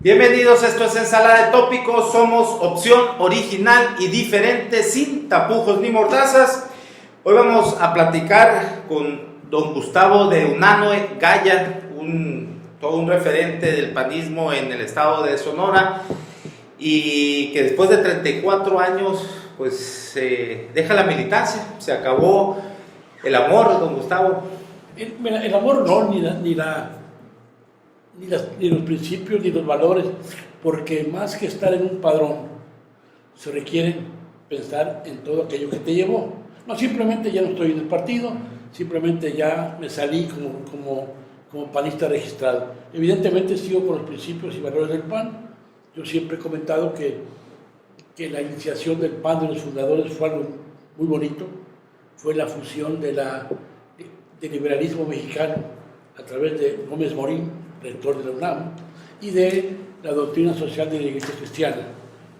Bienvenidos, esto es Ensalada de Tópicos, somos opción original y diferente, sin tapujos ni mordazas. Hoy vamos a platicar con don Gustavo de Unanue Gaya, todo un referente del panismo en el estado de Sonora, y que después de 34 años pues deja la militancia. Se acabó el amor, don Gustavo. El amor no, ni los principios ni los valores, porque más que estar en un padrón, se requiere pensar en todo aquello que te llevó. No, simplemente ya no estoy en el partido, simplemente ya me salí como panista registrado. Evidentemente sigo con los principios y valores del PAN. Yo siempre he comentado que la iniciación del PAN de los fundadores fue algo muy bonito, fue la fusión del liberalismo mexicano a través de Gómez Morín, rector de la UNAM, y de la doctrina social de la Iglesia Cristiana,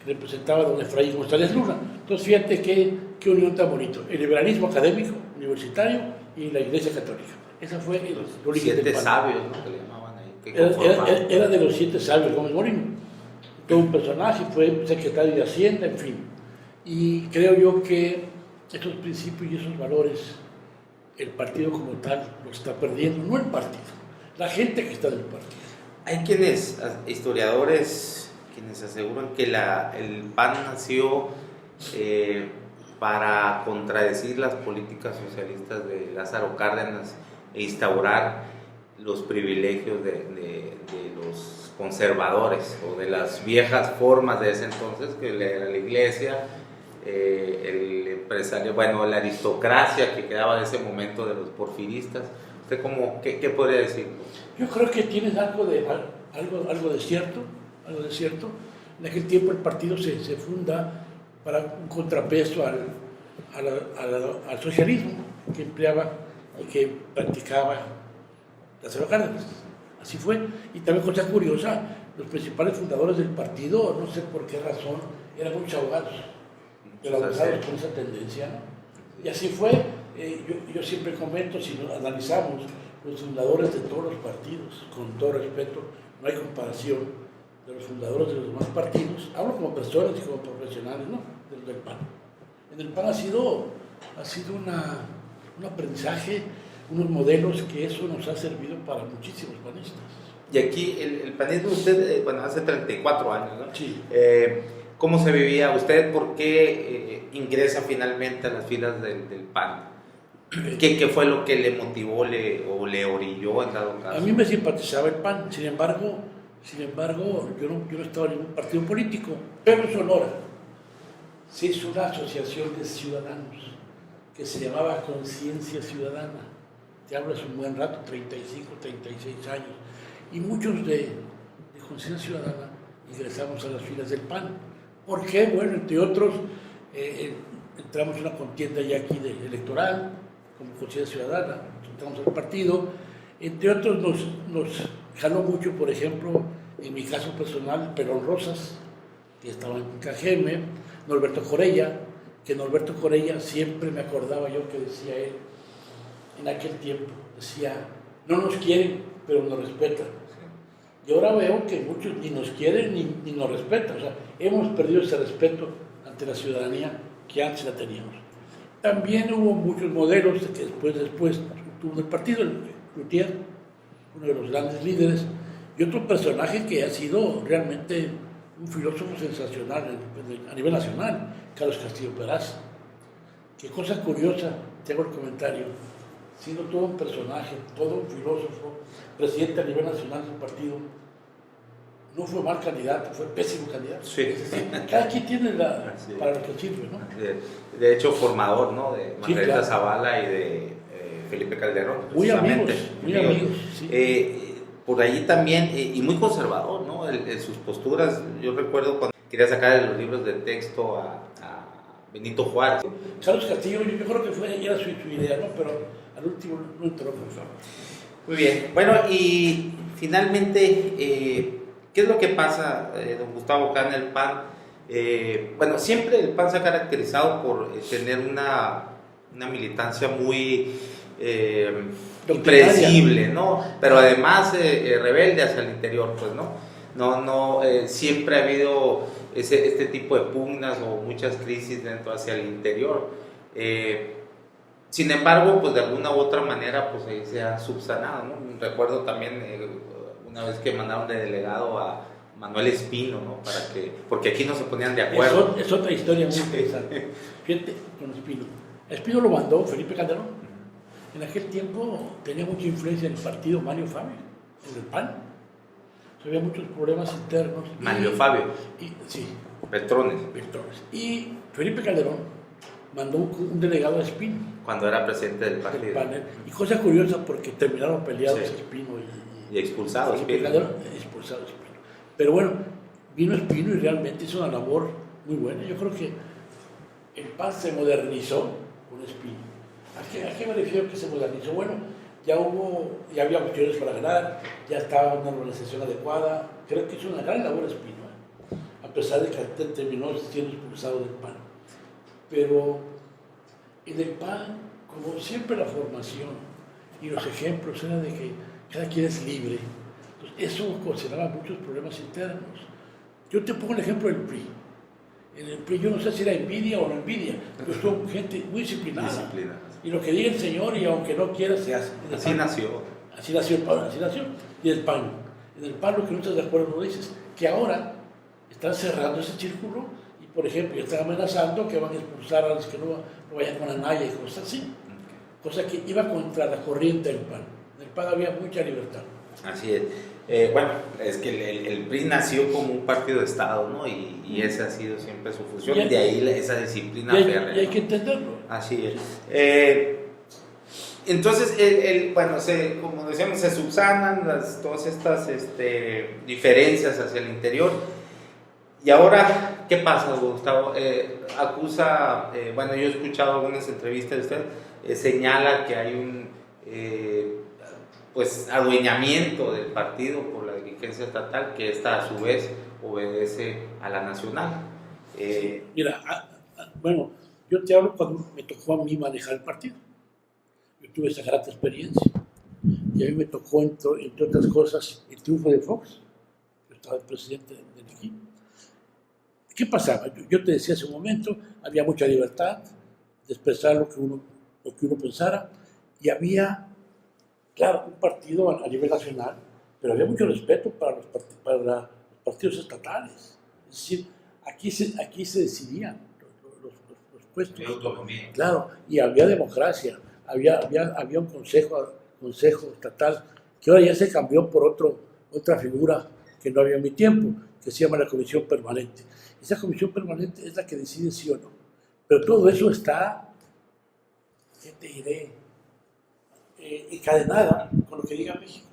que representaba don Efraín González Luna. Entonces, fíjate qué unión tan bonito, el liberalismo académico, universitario, y la Iglesia Católica. Esa fue el origen del PAN. 7 sabios, ¿no?, que le llamaban ahí. Era de los 7 sabios, Gómez Morín. Todo un personaje, fue secretario de Hacienda, en fin. Y creo yo que esos principios y esos valores, el partido como tal lo está perdiendo, no el partido, la gente que está en el partido. Hay historiadores, quienes aseguran que el PAN nació para contradecir las políticas socialistas de Lázaro Cárdenas e instaurar los privilegios de los conservadores o de las viejas formas de ese entonces, que era la iglesia, el empresario, bueno, la aristocracia que quedaba de ese momento de los porfiristas. ¿Usted qué podría decir? Yo creo que tienes algo de cierto, En aquel tiempo el partido se funda para un contrapeso al socialismo que empleaba y que practicaba Lázaro Cárdenas. Así fue. Y también, cosa curiosa, los principales fundadores del partido, no sé por qué razón, eran muchos abogados, pero abogados con esa tendencia, ¿no? Y así fue. Yo siempre comento, si analizamos los fundadores de todos los partidos, con todo respeto, no hay comparación de los fundadores de los demás partidos, hablo como personas y como profesionales, ¿no?, de los del PAN. En el PAN ha sido un aprendizaje, unos modelos que eso nos ha servido para muchísimos panistas. Y aquí el panismo, usted, hace 34 años, ¿no? Sí. ¿Cómo se vivía usted? ¿Por qué ingresa finalmente a las filas del PAN? ¿Qué fue lo que le motivó o le orilló en dado caso? A mí me simpatizaba el PAN, sin embargo yo no estaba en ningún partido político, pero en Sonora se hizo una asociación de ciudadanos que se llamaba Conciencia Ciudadana. Te hablo hace un buen rato, 35, 36 años, y muchos de Conciencia Ciudadana ingresamos a las filas del PAN. ¿Por qué? Bueno, entre otros, entramos en una contienda ya aquí electoral, como Conciencia Ciudadana, entramos al partido. Entre otros nos jaló mucho, por ejemplo, en mi caso personal, Perón Rosas, que estaba en KGM, Norberto Corella, siempre me acordaba yo que decía él, en aquel tiempo, decía, no nos quieren, pero nos respetan. Y ahora veo que muchos ni nos quieren ni nos respetan. O sea, hemos perdido ese respeto ante la ciudadanía que antes la teníamos. También hubo muchos modelos que después tuvo el partido, el Cloutier, uno de los grandes líderes, y otro personaje que ha sido realmente un filósofo sensacional a nivel nacional, Carlos Castillo Peraza. Qué cosa curiosa, te hago el comentario, siendo todo un personaje, todo un filósofo, presidente a nivel nacional del partido, no fue mal candidato, fue pésimo candidato. Sí. Es decir, cada quien tiene para lo que sirve, ¿no? De hecho, formador, ¿no?, de Margarita claro. Zavala y de Felipe Calderón. Muy amigos. Sí. Por ahí también, y muy conservador, ¿no?, en sus posturas. Yo recuerdo cuando quería sacar los libros de texto a Benito Juárez. Carlos Castillo, yo creo que era su idea, ¿no?, pero al último no entró, por favor. Muy bien. Bueno, y finalmente, ¿qué es lo que pasa, don Gustavo, acá en el PAN? Siempre el PAN se ha caracterizado por tener una militancia muy impredecible, ¿no? Pero además rebelde hacia el interior, pues, ¿no? Siempre ha habido este tipo de pugnas o muchas crisis dentro hacia el interior. Sin embargo, pues de alguna u otra manera, pues ahí se ha subsanado, ¿no? Recuerdo también una vez que mandaron de delegado a Manuel Espino, ¿no? Porque aquí no se ponían de acuerdo. Es otra historia muy interesante. Fíjate, con Espino. Espino lo mandó Felipe Calderón. En aquel tiempo tenía mucha influencia en el partido Mario Fabio, en el PAN. Había muchos problemas internos. Mario Fabio. Sí. Beltrones. Y Felipe Calderón mandó un delegado a Espino. Cuando era presidente del partido. Y cosa curiosa, porque terminaron peleados Sí. Espino y expulsados. Felipe Calderón, expulsado Espino. Pero bueno, vino Espino y realmente hizo una labor muy buena. Yo creo que el PAN se modernizó con Espino. ¿A qué me refiero que se modernizó? Bueno, ya había opciones para ganar, ya estaba una organización adecuada. Creo que hizo una gran labor Espino, a pesar de que terminó siendo expulsado del PAN. Pero en el PAN, como siempre, la formación y los ejemplos eran de que cada quien es libre. Entonces, eso ocasionaba muchos problemas internos. Yo te pongo el ejemplo del PRI. En el PRI yo no sé si era envidia o no envidia, pero son gente muy disciplinada. Y lo que diga el señor, y aunque no quiera, se hace. Así nació. Así nació el PAN, así nació. Y el PAN. En el PAN lo que no estás de acuerdo no dices, que ahora están cerrando ese círculo y, por ejemplo, están amenazando que van a expulsar a los que no vayan con Anaya y cosas así. Cosa que iba contra la corriente del PAN. En el PAN había mucha libertad. Así es. Bueno, es que el PRI nació como un partido de Estado, ¿no? Y esa ha sido siempre su función, de ahí esa disciplina férrea. Y hay que entenderlo. Así es. Entonces, bueno, como decíamos, se subsanan todas estas diferencias hacia el interior. Y ahora, ¿qué pasa, Gustavo? Acusa, bueno, yo he escuchado algunas entrevistas de usted, señala que hay un pues adueñamiento del partido por la dirigencia estatal, que esta a su vez obedece a la nacional. Mira, bueno, yo te hablo cuando me tocó a mí manejar el partido. Yo tuve esa grata experiencia. Y a mí me tocó, entre otras cosas, el triunfo de Fox. Yo estaba el presidente del equipo. ¿Qué pasaba? Yo te decía hace un momento, había mucha libertad de expresar lo que uno pensara, y había, claro, un partido a nivel nacional, pero había mucho respeto para los partidos estatales. Es decir, aquí se decidían los puestos. Había autonomía. Claro, y había democracia, había un consejo estatal, que ahora ya se cambió por otra figura que no había en mi tiempo, que se llama la Comisión Permanente. Esa Comisión Permanente es la que decide sí o no. Pero todo eso está, ¿qué te diré?, encadenada con lo que diga México.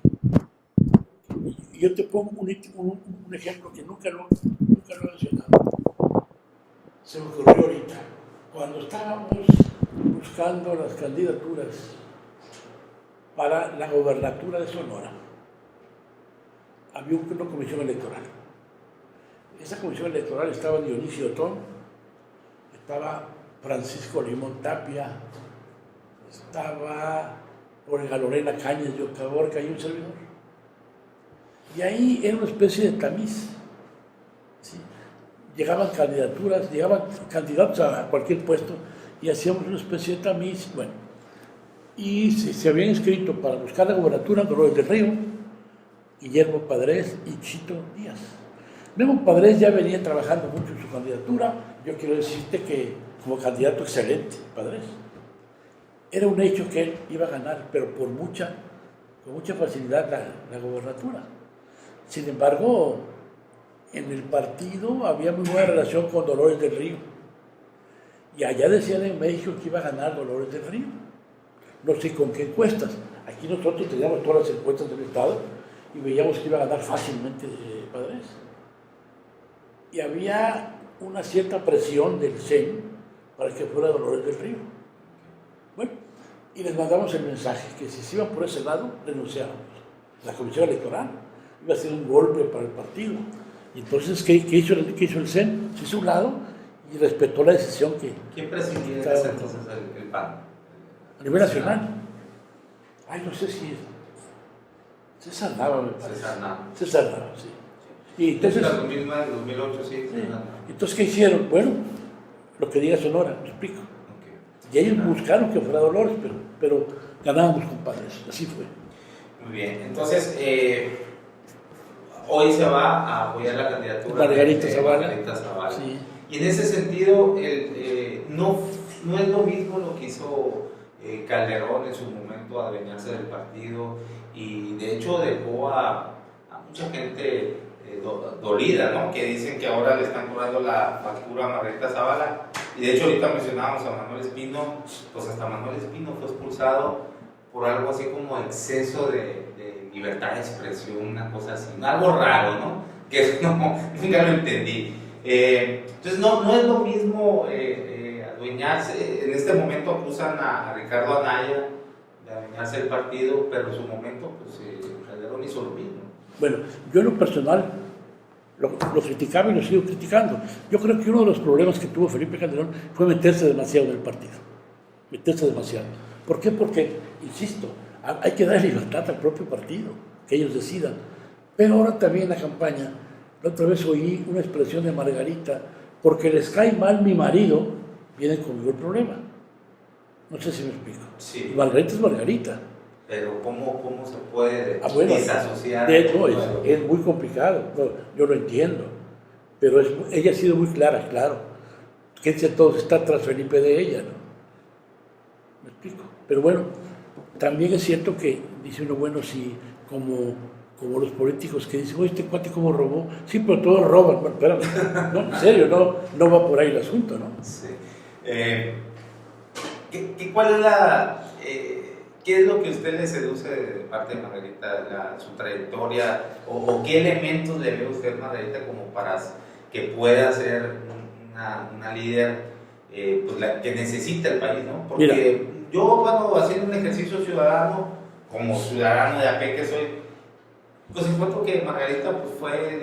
Y yo te pongo un ejemplo que nunca lo he mencionado. Se me ocurrió ahorita. Cuando estábamos buscando las candidaturas para la gobernatura de Sonora, había una comisión electoral. Esa comisión electoral estaba Dionisio Otón, estaba Francisco Limón Tapia, estaba Olga Lorena Cáñez de Ocaborca y un servidor. Y ahí era una especie de tamiz. ¿Sí? Llegaban candidatos a cualquier puesto y hacíamos una especie de tamiz. Bueno, y se habían inscrito para buscar la gobernatura Dolores del Río, Guillermo Padres y Chito Díaz. Memo Padres ya venía trabajando mucho en su candidatura. Yo quiero decirte que como candidato excelente, Padres. Era un hecho que él iba a ganar, pero con mucha facilidad la gobernatura. Sin embargo, en el partido había muy buena relación con Dolores del Río. Y allá decían en México que iba a ganar Dolores del Río. No sé con qué encuestas. Aquí nosotros teníamos todas las encuestas del Estado y veíamos que iba a ganar fácilmente Padres. Y había una cierta presión del CEN para que fuera Dolores del Río. Bueno, y les mandamos el mensaje que si se iban por ese lado, renunciáramos. La comisión electoral iba a ser un golpe para el partido. Y entonces, ¿qué hizo el CEN? Se hizo a un lado y respetó la decisión que... ¿Quién presidía entonces el PAN? A nivel nacional. Ay, no sé si... César Nava, me parece. César Nava, sí. Y entonces, 2009, 2008, sí. sí. Entonces, ¿qué hicieron? Bueno, lo que diga Sonora, me explico. Y ellos buscaron que fuera Dolores, pero ganábamos, compadres. Así fue. Muy bien. Entonces, hoy se va a apoyar la candidatura Margarita de Zavala. Margarita Zavala. Sí. Y en ese sentido, no es lo mismo lo que hizo Calderón en su momento, adueñarse del partido, y de hecho dejó a mucha gente dolida, ¿no? Que dicen que ahora le están cobrando la factura a Margarita Zavala. Y de hecho ahorita mencionábamos a Manuel Espino, pues hasta Manuel Espino fue expulsado por algo así como exceso de libertad de expresión, una cosa así, algo raro, ¿no? Que nunca lo entendí. Entonces no es lo mismo adueñarse. En este momento acusan a Ricardo Anaya de adueñarse del partido, pero en su momento pues Calderón hizo lo mismo. Bueno, yo en lo personal lo criticaba y lo sigo criticando. Yo creo que uno de los problemas que tuvo Felipe Calderón fue meterse demasiado en el partido. Meterse demasiado. ¿Por qué? Porque, insisto, hay que dar libertad al propio partido, que ellos decidan. Pero ahora también en la campaña, la otra vez oí una expresión de Margarita, porque les cae mal mi marido, viene conmigo el problema. No sé si me explico. Sí. Margarita es Margarita. Pero ¿cómo se puede Bueno, disasociar? Es muy complicado, yo lo entiendo, pero ella ha sido muy clara, claro, que todo está tras Felipe de ella, ¿no? ¿Me explico? Pero bueno, también es cierto que dice uno, bueno, si como los políticos que dicen, oye, este cuate cómo robó, sí, pero todos roban. Bueno, espérame, no, en serio, no va por ahí el asunto, ¿no? Sí. ¿Cuál es la... ¿Qué es lo que a usted le seduce de parte de Margarita, su trayectoria, o qué elementos le ve usted a Margarita como para que pueda ser una líder pues la que necesita el país, ¿no? Porque mira, yo cuando haciendo un ejercicio ciudadano, como ciudadano de a pie que soy, pues encuentro que Margarita pues, fue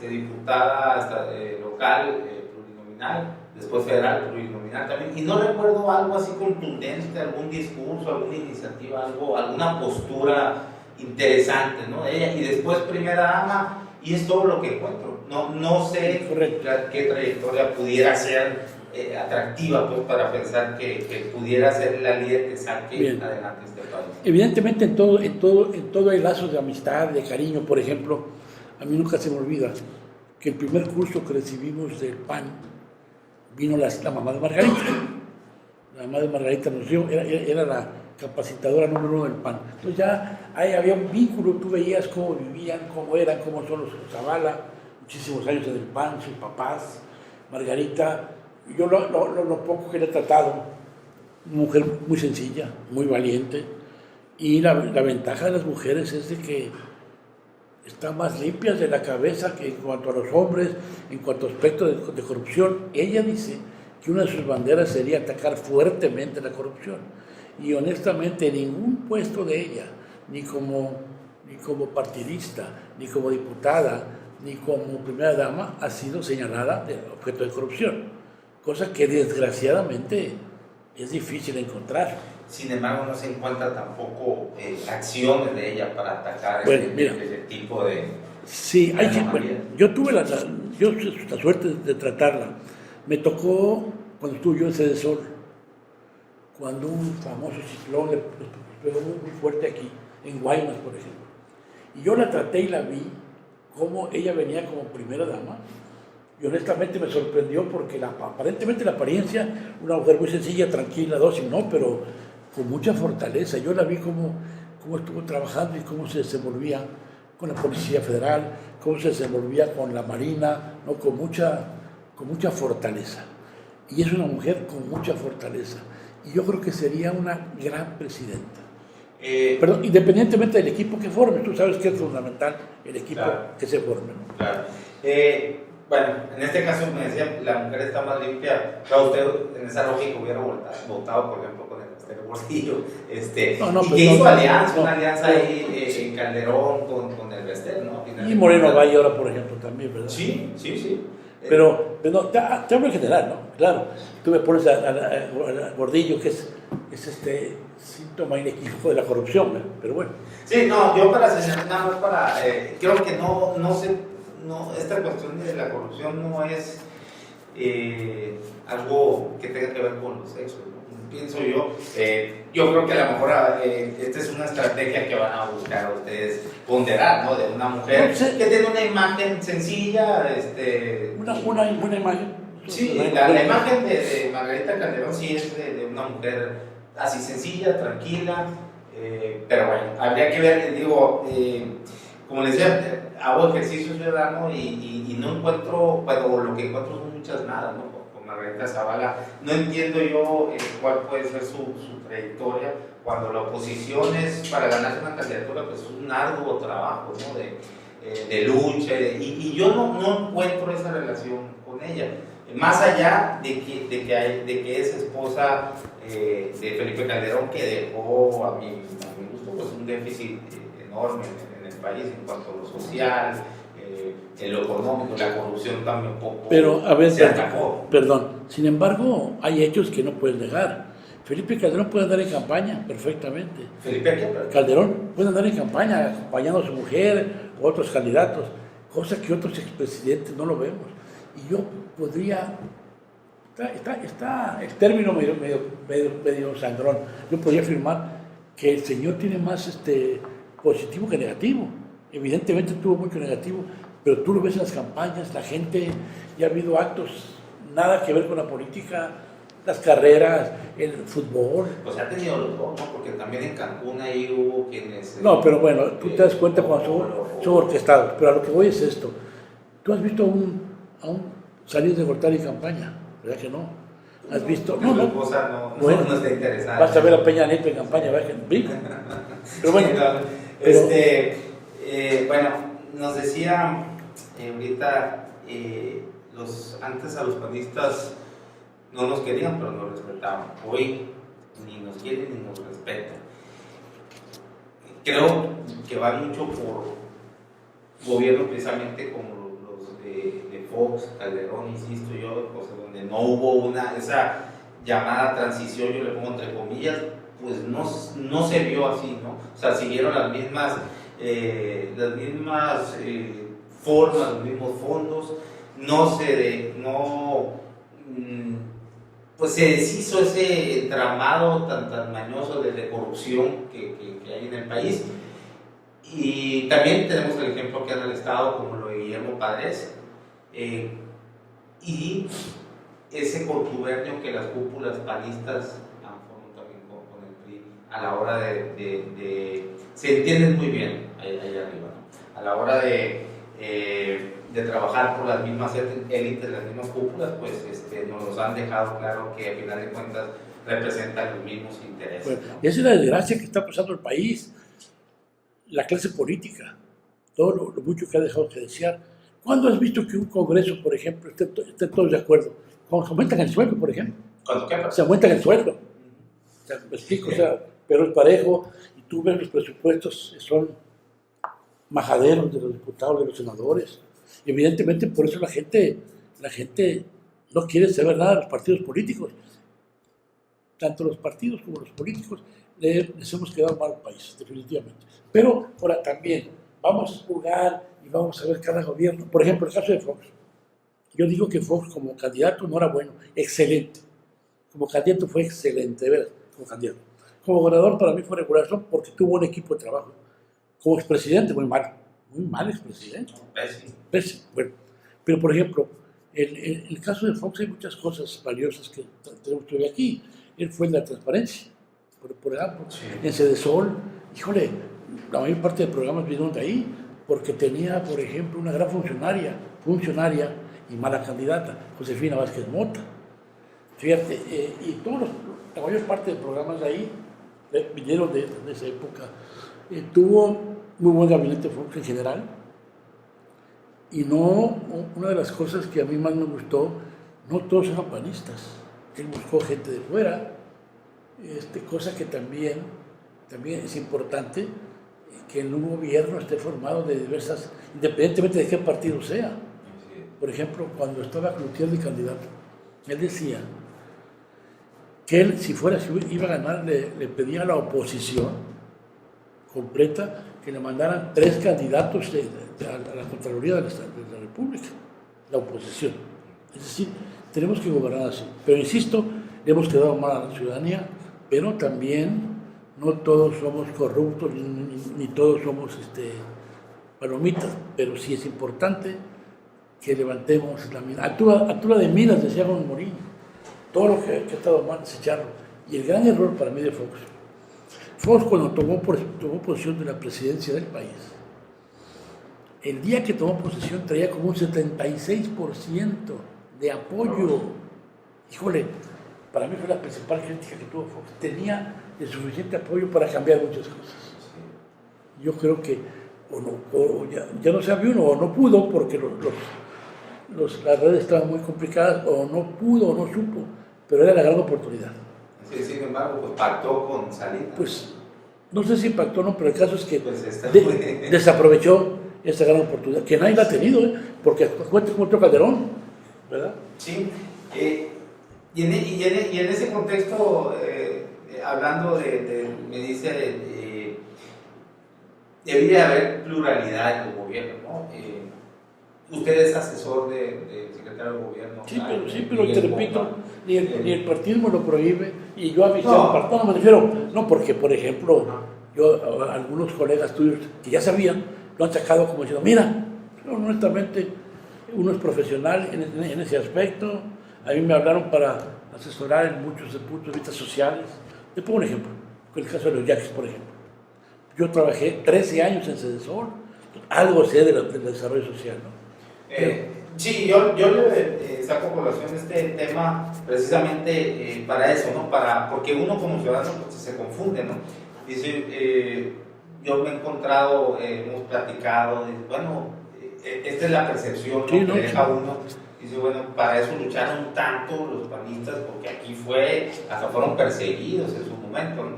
diputada local, plurinominal, después federal, plurinominal también, y no recuerdo algo así contundente, algún discurso, alguna iniciativa, alguna postura interesante, ¿no? De ella, y después primera dama, y es todo lo que encuentro. No sé qué trayectoria pudiera ser atractiva pues, para pensar que pudiera ser la líder que saque adelante este país. Evidentemente en todo hay lazos de amistad, de cariño. Por ejemplo, a mí nunca se me olvida que el primer curso que recibimos del PAN vino la mamá de Margarita. La mamá de Margarita nos dio, era la capacitadora número 1 del PAN. Entonces ya ahí había un vínculo, tú veías cómo vivían, cómo eran, cómo son los Zavala, muchísimos años en el PAN, sus papás, Margarita. Yo lo poco que le he tratado, una mujer muy sencilla, muy valiente, y la ventaja de las mujeres es de que están más limpias de la cabeza que en cuanto a los hombres, en cuanto a aspectos de corrupción. Ella dice que una de sus banderas sería atacar fuertemente la corrupción. Y honestamente ningún puesto de ella, ni como partidista, ni como diputada, ni como primera dama, ha sido señalada de objeto de corrupción. Cosa que desgraciadamente es difícil encontrar. Sin embargo, no se encuentra tampoco acciones de ella para atacar ese tipo de... Sí, yo tuve la suerte de tratarla. Me tocó cuando estuve yo en Sede Sol, cuando un famoso ciclón le pegó muy fuerte aquí, en Guaymas, por ejemplo. Y yo la traté y la vi como ella venía como primera dama. Y honestamente me sorprendió porque aparentemente la apariencia, una mujer muy sencilla, tranquila, dócil, no, pero con mucha fortaleza. Yo la vi cómo estuvo trabajando y cómo se desenvolvía con la Policía Federal, cómo se desenvolvía con la Marina, ¿no? con mucha fortaleza. Y es una mujer con mucha fortaleza. Y yo creo que sería una gran presidenta. Perdón, independientemente del equipo que forme, tú sabes que es fundamental el equipo que se forme. Claro. Bueno, en este caso me decía, la mujer está más limpia. Claro, usted en esa lógica hubiera votado, por ejemplo, con el Gordillo. Y que hizo una alianza ahí en Calderón con el Bester, ¿no? Y Moreno Valle ahora, por ejemplo, también, ¿verdad? Sí. Pero no, te hablo en general, ¿no? Claro, tú me pones a Gordillo, que es síntoma inequívoco de la corrupción, ¿no? Pero bueno. Sí, no, yo para señalar nada más creo que no, esta cuestión de la corrupción no es algo que tenga que ver con los sexos, ¿no? Pienso yo creo que a lo mejor esta es una estrategia que van a buscar ustedes ponderar, ¿no? De una mujer que tiene una imagen sencilla, una imagen. Sí, la imagen de Margarita Calderón sí es de una mujer así sencilla, tranquila, pero bueno, habría que ver, digo, como les decía, hago ejercicio ciudadano y no encuentro, bueno, lo que encuentro son muchas nada, ¿no? Con Margarita Zavala, no entiendo yo cuál puede ser su trayectoria cuando la oposición es, para ganarse una candidatura, pues es un arduo trabajo, ¿no? De lucha, y yo no encuentro esa relación con ella. Más allá de que es esposa de Felipe Calderón, que dejó a mi gusto pues un déficit enorme en el país en cuanto a lo social, en lo económico, la corrupción también poco. Pero a ver, se atacó. Perdón, sin embargo, hay hechos que no puedes negar. Felipe Calderón puede andar en campaña perfectamente. ¿Felipe qué? Calderón puede andar en campaña acompañando a su mujer o otros candidatos, cosa que otros expresidentes no lo vemos. Y yo podría, está el término medio sangrón, yo podría afirmar que el señor tiene más positivo que negativo. Evidentemente tuvo mucho negativo, pero tú lo ves en las campañas, la gente, ya ha habido actos nada que ver con la política, las carreras, el fútbol. Pues ha tenido los dos, ¿no? Porque también en Cancún ahí hubo quienes... No, pero bueno, tú te das cuenta cuando son orquestados, pero a lo que voy es esto. Tú has visto a un salir de Gortari en campaña, ¿verdad que no? ¿Has visto? No, la esposa no está interesada. Vas a ver a Peña Nieto en campaña, ¿verdad que brinca? Pero bueno, bueno, nos decía ahorita, antes a los panistas no nos querían, pero nos respetaban. Hoy ni nos quieren ni nos respetan. Creo que va mucho por gobiernos precisamente como los de Fox, Calderón, insisto yo, pues, donde no hubo esa llamada transición, yo le pongo entre comillas, pues no se vio así, ¿no? O sea, siguieron las mismas formas, los mismos fondos, pues se deshizo ese entramado tan mañoso de corrupción que hay en el país. Y también tenemos el ejemplo que en el Estado, como lo de Guillermo Padres, y ese contubernio que las cúpulas panistas han formado también con el PRI a la hora se entienden muy bien ahí arriba, ¿no? A la hora de trabajar por las mismas élites, las mismas cúpulas, pues nos han dejado claro que a final de cuentas representan los mismos intereses. Bueno, ¿no? y esa es la desgracia que está pasando el país, la clase política, todo lo mucho que ha dejado que desear. ¿Cuándo has visto que un congreso, por ejemplo, esté todos de acuerdo? Cuando se aumentan el sueldo, por ejemplo. ¿Cuándo qué? Se aumentan el sueldo. O sea, me explico, o sea, pero es parejo, y tú ves los presupuestos, son majaderos de los diputados, de los senadores. Y evidentemente por eso la gente no quiere saber nada de los partidos políticos. Tanto los partidos como los políticos les hemos quedado mal al país, definitivamente. Pero ahora también vamos a jugar y vamos a ver cada gobierno. Por ejemplo, el caso de Fox. Yo digo que Fox como candidato no era bueno, excelente. Como candidato fue excelente, de verdad, como candidato. Como gobernador para mí fue regular porque tuvo un equipo de trabajo. Como expresidente, muy mal expresidente. Pésimo. Bueno, pero por ejemplo, el caso de Fox hay muchas cosas valiosas que tenemos que ver aquí. Él fue en la transparencia, por ejemplo, sí. En Cedesol, híjole, la mayor parte de programas vinieron de ahí, porque tenía, por ejemplo, una gran funcionaria y mala candidata, Josefina Vázquez Mota. Fíjate, y la mayor parte de programas de ahí vinieron de esa época. Tuvo muy buen gabinete Fox en general, y una de las cosas que a mí más me gustó, no todos eran panistas. Él buscó gente de fuera, cosa que también es importante, que el nuevo gobierno esté formado de diversas, independientemente de qué partido sea. Por ejemplo, cuando estaba Cloutier de candidato, él decía que él, si iba a ganar, le pedía a la oposición completa que le mandaran 3 candidatos a la Contraloría de la República, la oposición. Es decir, tenemos que gobernar así. Pero insisto, le hemos quedado mal a la ciudadanía, pero también no todos somos corruptos, ni todos somos palomitas, pero sí es importante que levantemos la mirada. Altura de miras, decía Juan Morín. Todo lo que ha estado mal, desecharlo. Y el gran error para mí de Fox, cuando tomó posesión de la presidencia del país, el día que tomó posesión traía como un 76% de apoyo. Híjole, para mí fue la principal crítica que tuvo Fox. Tenía el suficiente apoyo para cambiar muchas cosas. Yo creo que ya no sabía uno, o no pudo, porque las redes estaban muy complicadas, o no pudo, o no supo, pero era la gran oportunidad. Sí, sin embargo, pues pactó con Salinas. Pues no sé si pactó o no, pero el caso es que pues desaprovechó esa gran oportunidad, que nadie la ha tenido, porque cuenta con otro Calderón, ¿verdad? Sí, y en ese contexto, hablando me dice, debería haber pluralidad en el gobierno, ¿no? Usted es asesor del secretario del gobierno. Sí, pero te repito, ni el partido lo prohíbe, y yo avisé al partido, no me refiero, no, porque por ejemplo, algunos colegas tuyos que ya sabían, lo han sacado como diciendo, mira, honestamente, uno es profesional en ese aspecto. A mí me hablaron para asesorar en muchos puntos de vista sociales. Te pongo un ejemplo, con el caso de los yaquis, por ejemplo. Yo trabajé 13 años en Cedesol, algo sé del desarrollo social, ¿no? Sí, yo le saco a colación este tema precisamente para eso, ¿no? Porque uno como ciudadano pues, se confunde, ¿no? Dice, yo me he encontrado, hemos platicado, bueno, esta es la percepción, ¿no? Sí, que deja uno. Dice, bueno, para eso lucharon tanto los panistas, porque aquí hasta fueron perseguidos en su momento, ¿no?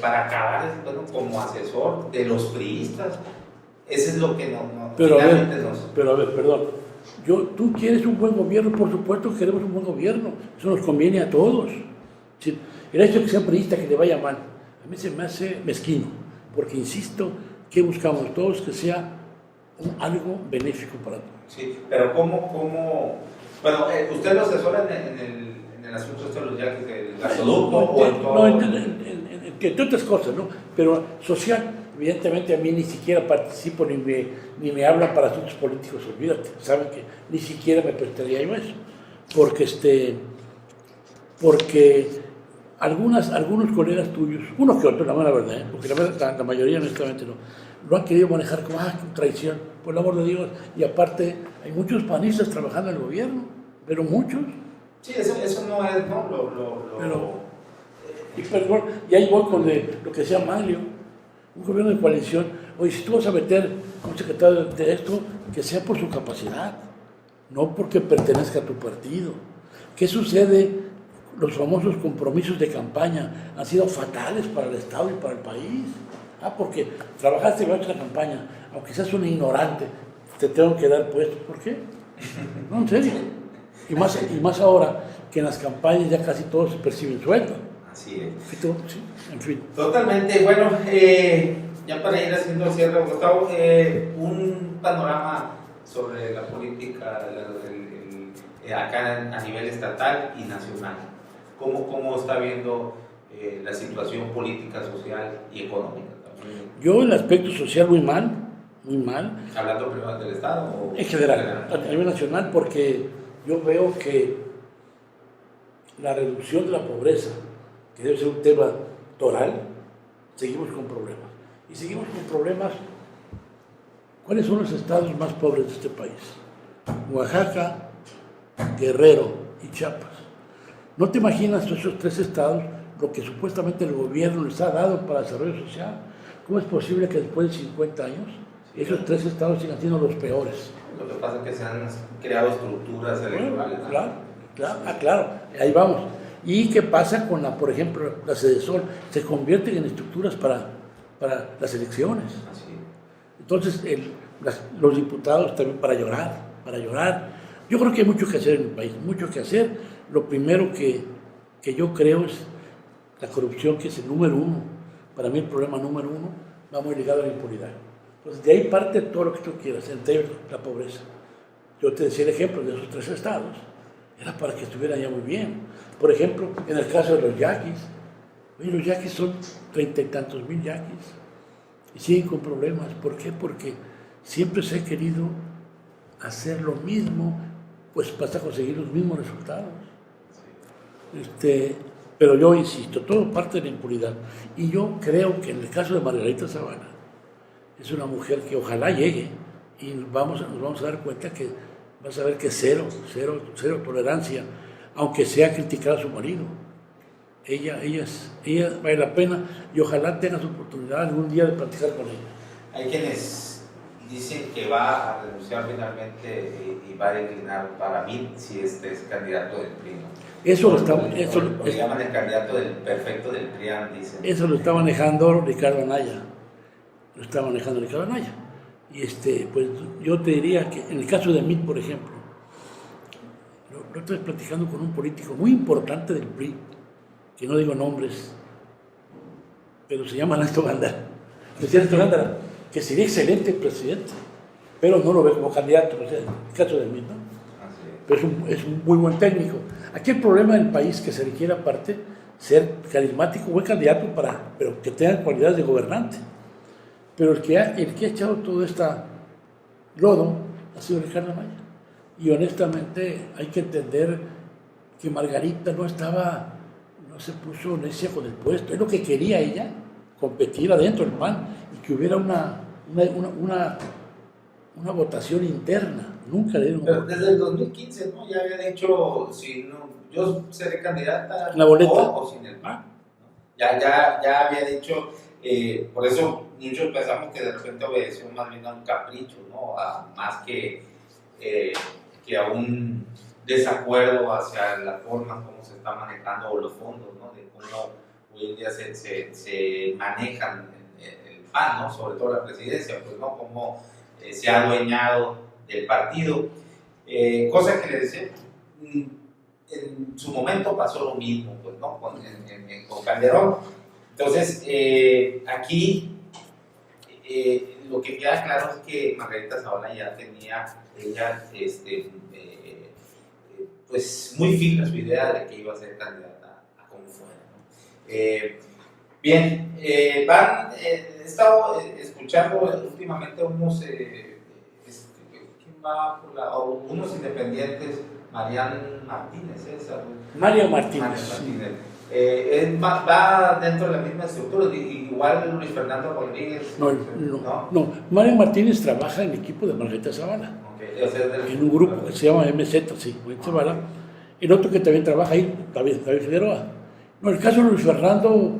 Para acabar, bueno, como asesor de los priistas. Eso es lo que pero a ver, perdón. Tú quieres un buen gobierno, por supuesto que queremos un buen gobierno. Eso nos conviene a todos. Sí, el hecho de que sea priista, que le vaya mal, a mí se me hace mezquino, porque insisto, que buscamos todos que sea algo benéfico para todos. Sí, pero ¿cómo? Bueno, ¿usted lo asesora en el asunto de los yaquis del gasoducto? Entre otras cosas, ¿no? Pero social. Evidentemente a mí ni siquiera participo ni me hablan para asuntos políticos, olvídate, saben que ni siquiera me prestaría yo eso, porque algunos colegas tuyos, unos que otros, la mala verdad, porque la mayoría honestamente no, lo han querido manejar como traición, por el amor de Dios, y aparte hay muchos panistas trabajando en el gobierno, pero muchos. Sí, eso no es, ¿no? Y ahí voy con lo que decía Maglio. Un gobierno de coalición, oye, si tú vas a meter a un secretario de esto, que sea por su capacidad, no porque pertenezca a tu partido. ¿Qué sucede? Los famosos compromisos de campaña han sido fatales para el Estado y para el país. Porque trabajaste en otra campaña, aunque seas un ignorante, te tengo que dar puestos. ¿Por qué? No, en serio. Y más ahora que en las campañas ya casi todos se perciben sueldo. Así es. Sí, en fin. Totalmente. Bueno, ya para ir haciendo el cierre, Gustavo, un panorama sobre la política acá a nivel estatal y nacional. ¿Cómo está viendo la situación política, social y económica también? Yo en el aspecto social muy mal. ¿Hablando primero del Estado? En general, a nivel nacional, porque yo veo que la reducción de la pobreza, que debe ser un tema toral, seguimos con problemas. Y seguimos con problemas. ¿Cuáles son los estados más pobres de este país? Oaxaca, Guerrero y Chiapas. ¿No te imaginas esos 3 estados lo que supuestamente el gobierno les ha dado para desarrollo social? ¿Cómo es posible que después de 50 años esos 3 estados sigan siendo los peores? Lo que pasa es que se han creado estructuras electorales. Bueno, claro, ahí vamos. ¿Y qué pasa con por ejemplo, la Cedesol? Se convierten en estructuras para las elecciones. Así. Entonces, los diputados también para llorar. Yo creo que hay mucho que hacer en el país, mucho que hacer. Lo primero que yo creo es la corrupción, que es el número 1. Para mí el problema número 1 va muy ligado a la impunidad. Entonces, de ahí parte todo lo que tú quieras, entre ellos la pobreza. Yo te decía el ejemplo de esos 3 estados, era para que estuvieran ya muy bien. Por ejemplo, en el caso de los yaquis, oye, los yaquis son 30 y tantos mil yaquis y siguen con problemas. ¿Por qué? Porque siempre se ha querido hacer lo mismo, pues vas a conseguir los mismos resultados. Pero yo insisto, todo parte de la impunidad. Y yo creo que en el caso de Margarita Zavala, es una mujer que ojalá llegue y nos vamos a dar cuenta que vas a ver que cero tolerancia, aunque sea criticar a su marido. Ella vale la pena y ojalá tengas oportunidad algún día de platicar con ella. Hay quienes dicen que va a renunciar finalmente y va a declinar para mí si este es candidato del PRI, ¿no? Eso lo llaman el candidato del perfecto del PRIAN, dicen. Eso lo está manejando Ricardo Anaya. Y pues yo te diría que en el caso de Mit, por ejemplo, lo estoy platicando con un político muy importante del PRI, que no digo nombres, pero se llama Ernesto Gándara. Decía Ernesto Gándara que sería excelente presidente, pero no lo ve como candidato, o sea, en el caso de Mit, ¿no? Pero es un muy buen técnico. Aquí el problema del país que se requiere aparte ser carismático, buen candidato, pero que tenga cualidades de gobernante. Pero el que ha echado todo este lodo ha sido Ricardo Anaya. Y honestamente hay que entender que Margarita no se puso necia con el puesto. Es lo que quería ella, competir adentro del PAN y que hubiera una votación interna. Nunca le dieron. Pero desde el 2015, ¿no? Ya había dicho, si no, yo seré candidata la boleta. O sin el PAN. Ya había dicho, por eso muchos pensamos que de repente obedeció más bien a un capricho, ¿no? Más que a un desacuerdo hacia la forma como se está manejando o los fondos, ¿no? De cómo hoy en día se manejan el PAN, ¿no? Sobre todo la presidencia, pues, ¿no? Cómo se ha adueñado del partido. Cosa que le decía, en su momento pasó lo mismo, pues, ¿no? Con Calderón. Entonces, aquí lo que queda claro es que Margarita Zavala ya tenía, pues muy fija su idea de que iba a ser candidata a como fuera, ¿no? Bien, he estado escuchando últimamente unos independientes, Marian Martínez, Mario Martínez. Va dentro de la misma estructura, igual Luis Fernando Rodríguez. No, Mario Martínez trabaja en el equipo de Margarita Zavala. Okay. O sea, en un grupo que se llama MZ, sí, Zavala. El otro que también trabaja ahí, David Figueroa. No, el caso de Luis Fernando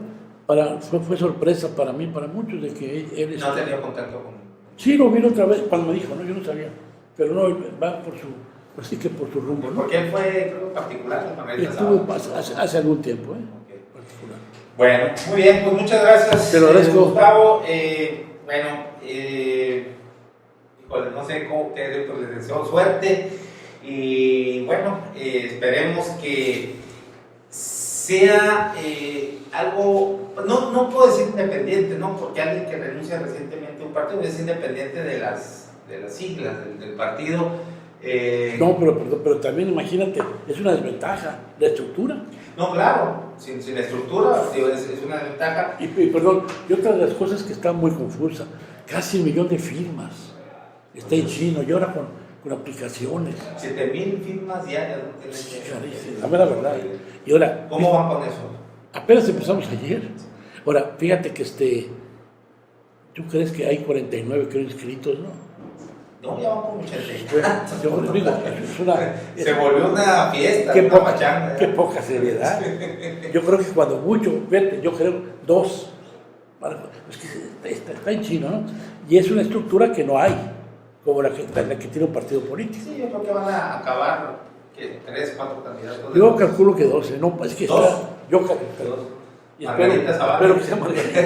fue sorpresa para mí, para muchos, de que él no tenía contacto con. Sí, lo vi otra vez cuando me dijo, no, yo no sabía. Pero no, va por su rumbo, ¿no? Porque él fue, creo, particular, estuvo hace algún tiempo, Okay. Particular. Bueno, muy bien, pues muchas gracias. Te lo agradezco. Gustavo, no sé cómo qué, pues les deseo suerte y bueno, esperemos que sea algo, no puedo decir independiente, ¿no? Porque alguien que renuncia recientemente a un partido es independiente de las siglas del partido. No, pero también imagínate, es una desventaja la estructura. No, claro, sin estructura es una desventaja. Y perdón, y otra de las cosas que está muy confusa, casi 1 millón de firmas. Está en chino y ahora con aplicaciones. 7,000 firmas diarias. La verdad. Y ahora, ¿cómo van con eso? Apenas empezamos ayer. Ahora, fíjate que ¿tú crees que hay 49 creo inscritos, no? No, ya van por 80. Se volvió una fiesta, qué una pachanga. Qué poca seriedad. Yo creo que cuando mucho, yo creo 2. Es que está en chino, ¿no? Y es una estructura que no hay, como la que tiene un partido político. Sí, yo creo que van a acabar 3, 4 candidatos. Yo calculo que 12, no, es que ¿2? Yo calculo. Margarita Zavala. Espero que sea Margarita.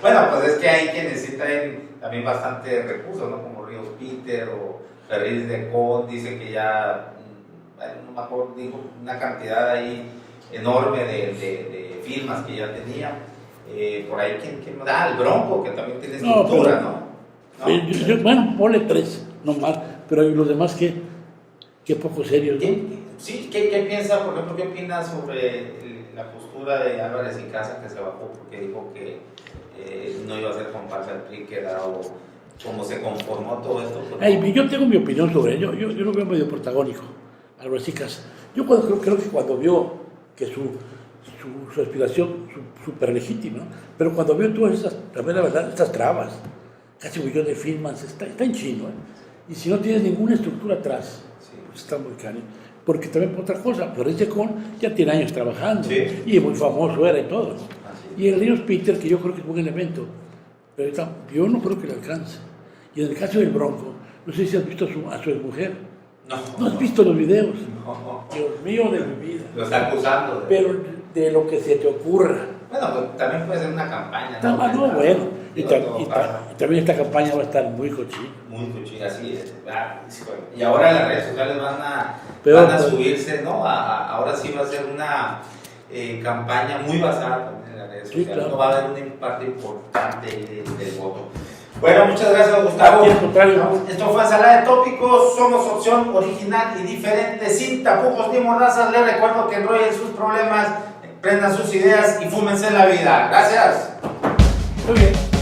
Bueno, pues es que hay quienes sí traen también bastante recursos, ¿no? Como Ríos Peter o Ferriz de Con, dice que ya, no me acuerdo, dijo una cantidad ahí enorme de firmas que ya tenía. Por ahí, ¿quién más? Ah, el Bronco, que también tiene No, estructura, pero- ¿no? bueno, ponle 3, no más, pero los demás que poco serios, ¿no? ¿Qué piensa, por ejemplo, qué opina sobre la postura de Álvarez y Casa, que se bajó porque dijo que no iba a ser comparsa del PRI, que era o como se conformó todo esto? Pues, Ay, yo tengo mi opinión sobre ello, yo lo veo medio protagónico, Álvarez y Casa. Yo creo que cuando vio que su aspiración súper legítima, ¿no? Pero cuando vio todas esas, también la verdad, estas trabas, casi un millón de firmas, está en chino, ¿eh? Y si no tienes ninguna estructura atrás, sí. pues está muy caro. Porque también por otra cosa, Flores Chacón ya tiene años trabajando, Sí. y es muy famoso era y todo, ¿no? Así. Y el Ríos Peter, que yo creo que es un buen elemento, pero yo no creo que le alcance. Y en el caso del Bronco, no sé si has visto a su exmujer. ¿No has visto los videos? No. Dios mío de mi vida. Lo está acusando. Pero de lo que se te ocurra. Bueno, pues también puede ser una campaña. No, bueno. Y Todo pasa. también esta campaña va a estar muy cochina. Muy cochina, así es. Y ahora las redes sociales van a Peor. subirse, ¿no? Ahora sí va a ser una campaña muy basada también en las redes Sí, sociales. claro. No va a haber una parte importante del voto. Bueno, muchas gracias, Gustavo. Al contrario. Esto fue Ensalada de Tópicos. Somos opción original y diferente, sin tapujos ni mordazas. Les recuerdo que enrollen sus problemas, prendan sus ideas y fúmense la vida. Gracias. Muy bien.